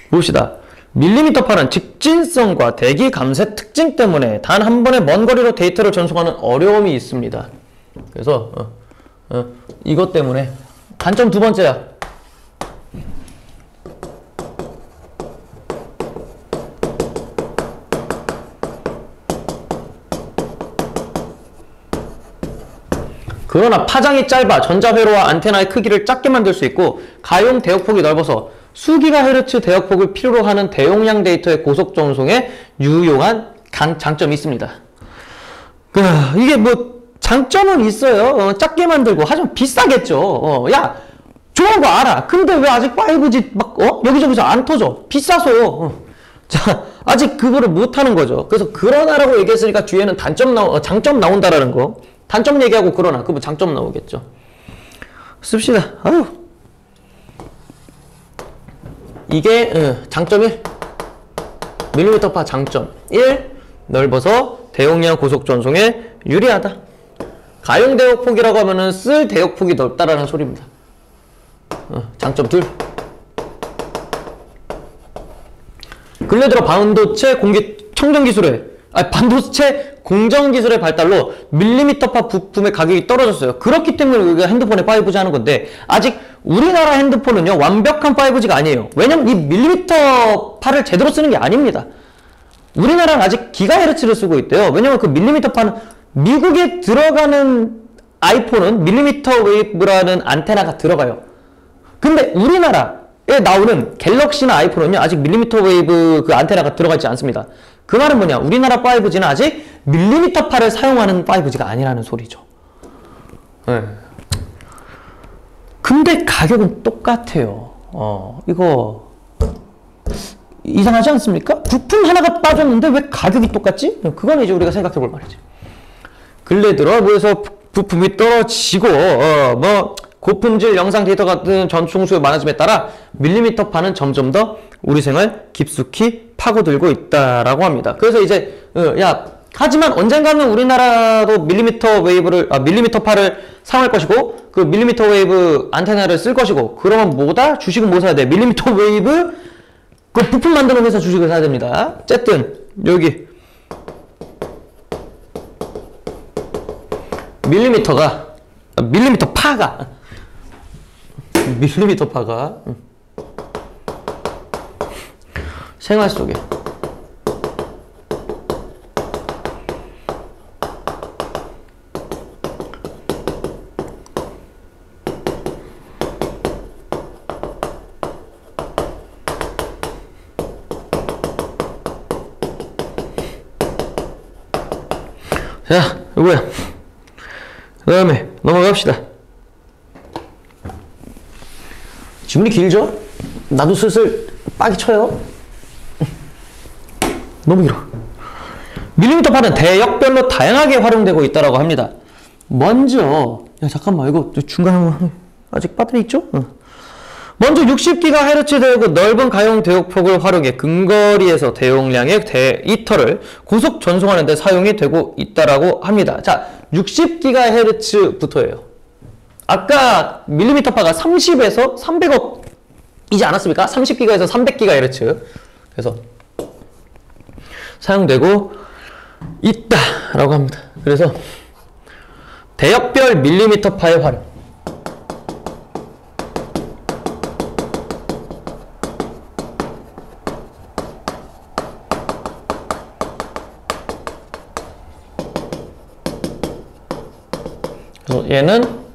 봅시다. 밀리미터파는 직진성과 대기 감쇄 특징 때문에 단 한 번에 먼 거리로 데이터를 전송하는 어려움이 있습니다. 그래서 이것 때문에 단점 두 번째야. 그러나 파장이 짧아 전자회로와 안테나의 크기를 작게 만들 수 있고 가용 대역폭이 넓어서 수기가헤르츠 대역폭을 필요로 하는 대용량 데이터의 고속 전송에 유용한 장점이 있습니다. 이게 뭐 장점은 있어요. 작게 만들고 하지만 비싸겠죠. 야, 좋은 거 알아. 근데 왜 아직 5G 막 여기저기서 안 터져? 비싸서. 자, 아직 그거를 못 하는 거죠. 그래서 그러나라고 얘기했으니까 뒤에는 장점 나온다라는 거. 단점 얘기하고 그러나 그러면 장점 나오겠죠. 씁시다. 아유. 이게 장점 1. 밀리미터파 장점 1. 넓어서 대용량 고속 전송에 유리하다. 가용 대역폭이라고 하면은 쓸 대역폭이 넓다라는 소리입니다. 장점 2. 근래 들어 반도체 공정 기술의 발달로 밀리미터파 부품의 가격이 떨어졌어요. 그렇기 때문에 우리가 핸드폰에 5G 하는 건데 아직 우리나라 핸드폰은요 완벽한 5G가 아니에요. 왜냐면 이 밀리미터파를 제대로 쓰는 게 아닙니다. 우리나라는 아직 기가헤르츠를 쓰고 있대요. 왜냐면 그 밀리미터파는 미국에 들어가는 아이폰은 밀리미터 웨이브라는 안테나가 들어가요. 근데 우리나라에 나오는 갤럭시나 아이폰은요 아직 밀리미터 웨이브 그 안테나가 들어가 있지 않습니다. 그 말은 뭐냐, 우리나라 5G는 아직 밀리미터파를 사용하는 5G가 아니라는 소리죠. 네. 근데 가격은 똑같아요. 이거 이상하지 않습니까? 부품 하나가 빠졌는데 왜 가격이 똑같지? 그건 이제 우리가 생각해 볼 말이지. 근래 들어 뭐해서 부품이 떨어지고 뭐 고품질 영상 데이터 같은 전송수가 많아짐에 따라 밀리미터 파는 점점 더 우리 생활 깊숙이 파고들고 있다라고 합니다. 그래서 이제 하지만 언젠가는 우리나라도 밀리미터 파를 사용할 것이고 그 밀리미터 웨이브 안테나를 쓸 것이고 그러면 뭐다? 주식은 뭐 사야 돼? 밀리미터 웨이브 그 부품 만드는 회사 주식을 사야 됩니다. 어쨌든 여기 밀리미터 파가 생활 속에 자, 이거야. 그 다음에 넘어갑시다. 지문이 길죠? 나도 슬슬 빡이 쳐요. 너무 길어. 밀리미터 파는 대역별로 다양하게 활용되고 있다고 합니다. 먼저 잠깐만 이거 중간에 아직 배터리 있죠? 먼저 60GHz 대역의 넓은 가용 대역폭을 활용해 근거리에서 대용량의 데이터를 고속 전송하는 데 사용이 되고 있다고 합니다. 자, 60GHz부터예요. 아까 밀리미터파가 30에서 300억이지 않았습니까? 30G에서 300GHz. 그래서 사용되고 있다라고 합니다. 그래서 대역별 밀리미터파의 활용. 그래서 얘는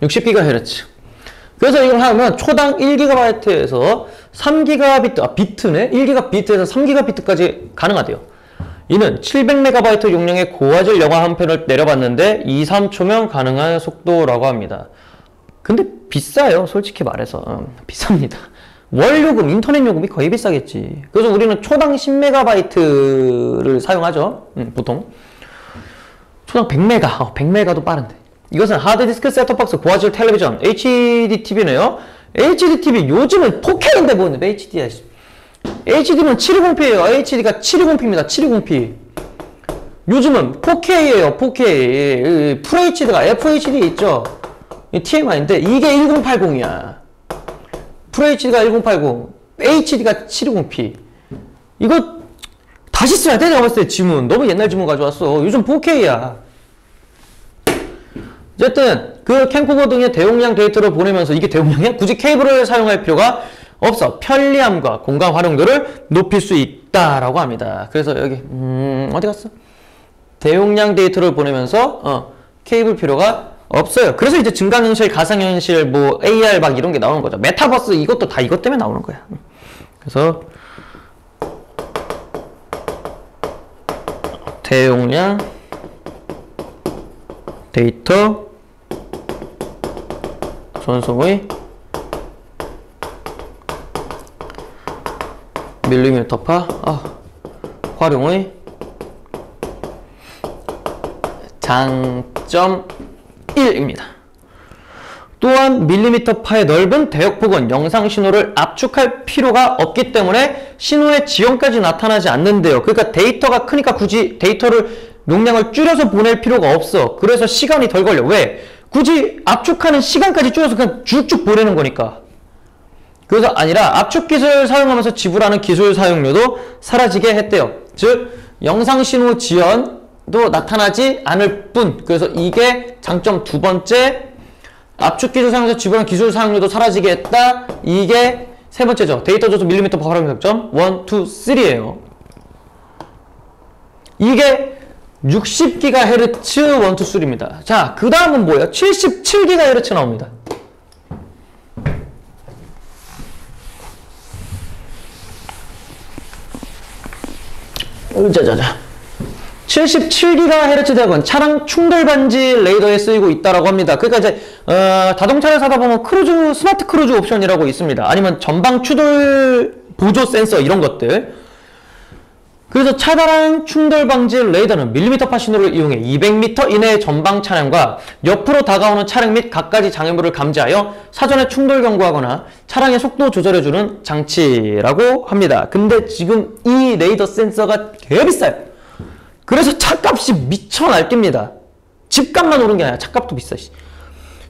60GHz. 그래서 이걸 하면 초당 1GB에서 3GB, 비트네? 1GB에서 3GB까지 가능하대요. 이는 700MB 용량의 고화질 영화 한 편을 내려봤는데 2, 3초면 가능한 속도라고 합니다. 근데 비싸요, 솔직히 말해서. 비쌉니다. 월 요금, 인터넷 요금이 거의 비싸겠지. 그래서 우리는 초당 10MB를 사용하죠. 보통. 초당 100MB, 100MB도 빠른데. 이것은 하드디스크 셋톱박스, 고화질 텔레비전, HD TV네요. HD TV 요즘은 4K인데 뭐 HD야. HD는 720p예요. HD가 720p입니다. 720p. 요즘은 4K예요. 4K. FHD가 FHD 있죠. TMI인데 이게 1080이야. FHD가 1080, HD가 720p. 이거 다시 써야 돼. 내가 봤을 때 지문 너무 옛날 지문 가져왔어. 요즘 4K야. 어쨌든 그 캠코더 등의 대용량 데이터를 보내면서 이게 대용량이야? 굳이 케이블을 사용할 필요가 없어. 편리함과 공간 활용도를 높일 수 있다라고 합니다. 그래서 여기 어디 갔어? 대용량 데이터를 보내면서 케이블 필요가 없어요. 그래서 이제 증강현실, 가상현실, 뭐 AR 막 이런 게 나오는 거죠. 메타버스 이것도 다 이것 때문에 나오는 거야. 그래서 대용량 데이터 전송의 밀리미터파 활용의 장점 1입니다. 또한 밀리미터파의 넓은 대역폭은 영상 신호를 압축할 필요가 없기 때문에 신호의 지연까지 나타나지 않는데요. 그러니까 데이터가 크니까 굳이 데이터를 용량을 줄여서 보낼 필요가 없어. 그래서 시간이 덜 걸려. 왜? 굳이 압축하는 시간까지 줄여서 그냥 쭉쭉 보내는 거니까. 그래서 아니라 압축 기술을 사용하면서 지불하는 기술 사용료도 사라지게 했대요. 즉 영상 신호 지연도 나타나지 않을 뿐. 그래서 이게 장점 두 번째. 압축 기술 사용해서 지불하는 기술 사용료도 사라지게 했다. 이게 세 번째죠. 데이터 조속 밀리미터 활용 장점 1, 2, 3예요. 이게 60GHz 1, 2, 3입니다. 자, 그 다음은 뭐예요? 77GHz 나옵니다. 자자자. 77GHz 대역은 차량 충돌 방지 레이더에 쓰이고 있다라고 합니다. 그러니까 이제 자동차를 사다 보면 크루즈, 스마트 크루즈 옵션이라고 있습니다. 아니면 전방 추돌 보조 센서 이런 것들. 그래서 차량 충돌 방지 레이더는 밀리미터파 신호를 이용해 200m 이내의 전방 차량과 옆으로 다가오는 차량 및 갖가지 장애물을 감지하여 사전에 충돌 경고하거나 차량의 속도 조절해주는 장치라고 합니다. 근데 지금 이 레이더 센서가 개 비싸요. 그래서 차값이 미쳐 날깁니다. 집값만 오른 게 아니라 차값도 비싸.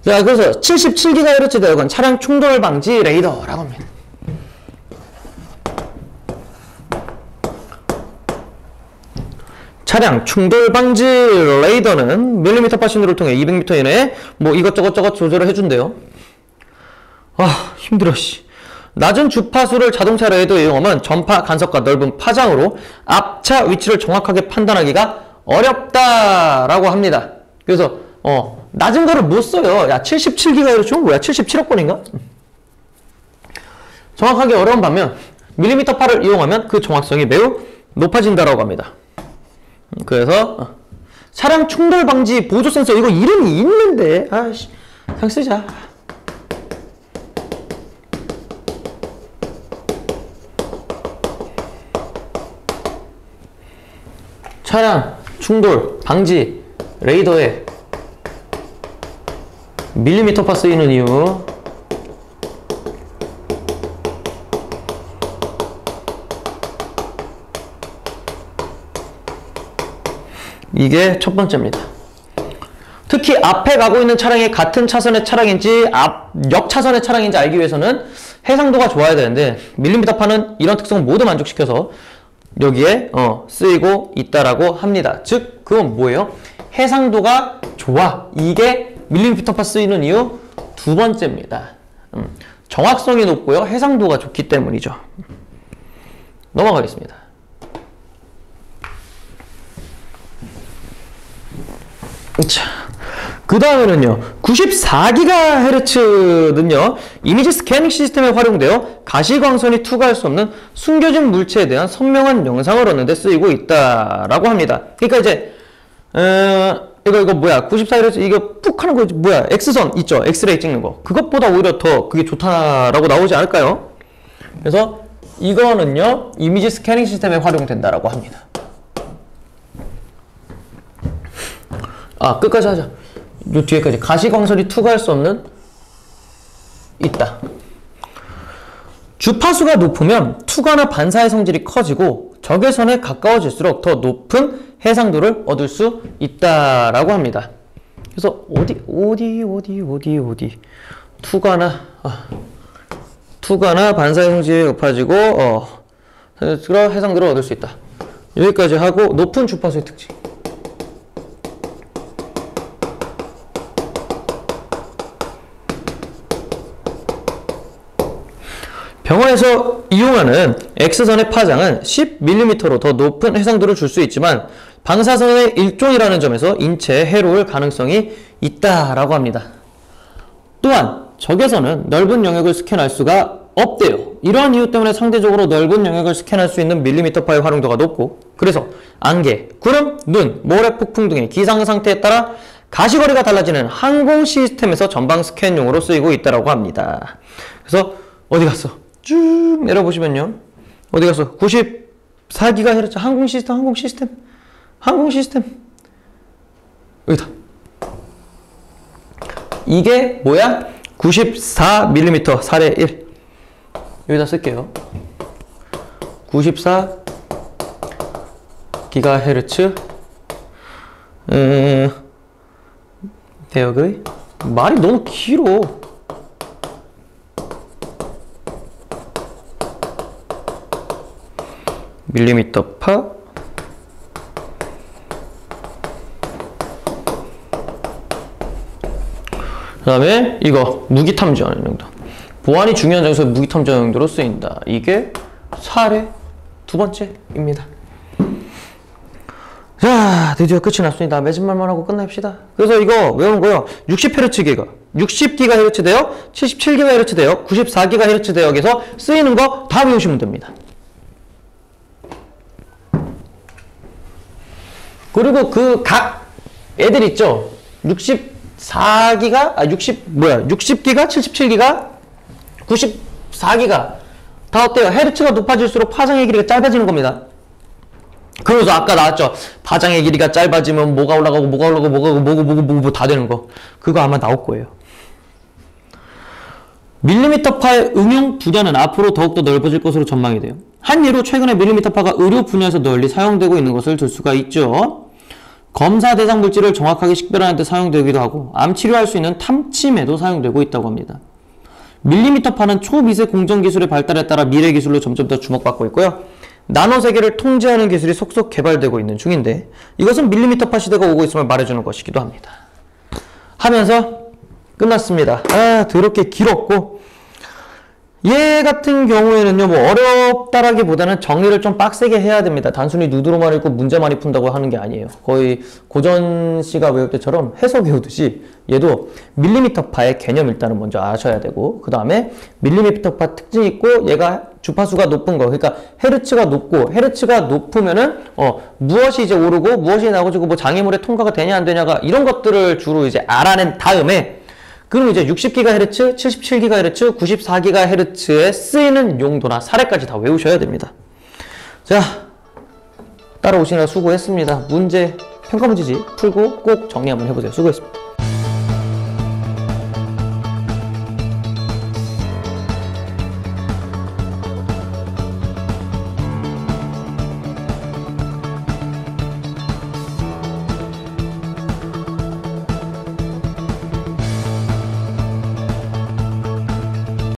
자, 그래서 77GHz 대역은 차량 충돌 방지 레이더라고 합니다. 차량 충돌 방지 레이더는 밀리미터파 신호를 통해 200m 이내에 뭐 이것저것 조절을 해준대요. 아, 힘들어, 씨. 낮은 주파수를 자동차 레이더에 이용하면 전파 간섭과 넓은 파장으로 앞차 위치를 정확하게 판단하기가 어렵다라고 합니다. 그래서 낮은 거를 못 써요. 야, 77GHz면 뭐야? 77억 번인가? 정확하게 어려운 반면 밀리미터파를 이용하면 그 정확성이 매우 높아진다라고 합니다. 그래서 차량 충돌 방지 보조 센서 이거 이름이 있는데 아이씨 그냥 쓰자. 차량 충돌 방지 레이더에 밀리미터파 쓰이는 이유. 이게 첫 번째입니다. 특히 앞에 가고 있는 차량이 같은 차선의 차량인지 옆 차선의 차량인지 알기 위해서는 해상도가 좋아야 되는데 밀리미터파는 이런 특성을 모두 만족시켜서 여기에 쓰이고 있다라고 합니다. 즉 그건 뭐예요? 해상도가 좋아. 이게 밀리미터파 쓰이는 이유 두 번째입니다. 정확성이 높고요. 해상도가 좋기 때문이죠. 넘어가겠습니다. 자, 그 다음에는요 94GHz는요 이미지 스캐닝 시스템에 활용되어 가시광선이 투과할 수 없는 숨겨진 물체에 대한 선명한 영상을 얻는 데 쓰이고 있다라고 합니다. 그러니까 이제 이거 뭐야 94GHz 이거 푹 하는 거 뭐야 X선 있죠? 엑스레이 찍는 거 그것보다 오히려 더 그게 좋다라고 나오지 않을까요? 그래서 이거는요 이미지 스캐닝 시스템에 활용된다라고 합니다. 아, 끝까지 하자. 요 뒤에까지. 가시광선이 투과할 수 없는 있다. 주파수가 높으면 투과나 반사의 성질이 커지고 적외선에 가까워질수록 더 높은 해상도를 얻을 수 있다라고 합니다. 그래서 어디 투과나 반사의 성질이 높아지고 해상도를 얻을 수 있다. 여기까지 하고 높은 주파수의 특징. 병원에서 이용하는 X선의 파장은 10mm로 더 높은 해상도를 줄 수 있지만 방사선의 일종이라는 점에서 인체에 해로울 가능성이 있다라고 합니다. 또한 적외선은 넓은 영역을 스캔할 수가 없대요. 이러한 이유 때문에 상대적으로 넓은 영역을 스캔할 수 있는 밀리미터파의 활용도가 높고 그래서 안개, 구름, 눈, 모래, 폭풍 등의 기상 상태에 따라 가시거리가 달라지는 항공 시스템에서 전방 스캔용으로 쓰이고 있다고 합니다. 그래서 어디 갔어? 쭉 내려보시면요. 어디 갔어? 94GHz 항공 시스템. 여기다. 이게 뭐야? 94mm 사례 1. 여기다 쓸게요. 94GHz 대역의 말이 너무 길어. 밀리미터파 그 다음에 이거 무기탐지하는 용도. 보안이 중요한 장소에 무기탐지하는 용도로 쓰인다. 이게 사례 두 번째입니다. 자, 드디어 끝이 났습니다. 맺은말만 하고 끝냅시다. 그래서 이거 외우는 거요. 60Hz 기가 60GHz 대역, 77GHz 대역, 94GHz 대역에서 쓰이는 거 다 외우시면 됩니다. 그리고 그 각 애들 있죠. 64기가, 60기가, 77기가, 94기가. 다 어때요? 헤르츠가 높아질수록 파장의 길이가 짧아지는 겁니다. 그래서 아까 나왔죠. 파장의 길이가 짧아지면 뭐가 올라가고, 뭐고 다 되는 거. 그거 아마 나올 거예요. 밀리미터파의 응용 분야는 앞으로 더욱더 넓어질 것으로 전망이 돼요. 한 예로 최근에 밀리미터파가 의료 분야에서 널리 사용되고 있는 것을 들 수가 있죠. 검사 대상 물질을 정확하게 식별하는 데 사용되기도 하고 암 치료할 수 있는 탐침에도 사용되고 있다고 합니다. 밀리미터파는 초미세 공정 기술의 발달에 따라 미래 기술로 점점 더 주목받고 있고요. 나노 세계를 통제하는 기술이 속속 개발되고 있는 중인데 이것은 밀리미터파 시대가 오고 있음을 말해주는 것이기도 합니다. 하면서 끝났습니다. 더럽게 길었고 얘 같은 경우에는요, 뭐 어렵다라기보다는 정리를 좀 빡세게 해야 됩니다. 단순히 누드로만 읽고 문제 많이 푼다고 하는 게 아니에요. 거의 고전 씨가 외울 때처럼 해석 외우듯이 얘도 밀리미터파의 개념 일단은 먼저 아셔야 되고 그 다음에 밀리미터파 특징이 있고 얘가 주파수가 높은 거, 그러니까 헤르츠가 높고 헤르츠가 높으면은 무엇이 이제 오르고 무엇이 나오고 뭐 장애물의 통과가 되냐 안 되냐가 이런 것들을 주로 이제 알아낸 다음에 그럼 이제 60GHz, 77GHz, 94GHz에 쓰이는 용도나 사례까지 다 외우셔야 됩니다. 자, 따라오시느라 수고했습니다. 문제, 평가 문제지 풀고 꼭 정리 한번 해보세요. 수고했습니다.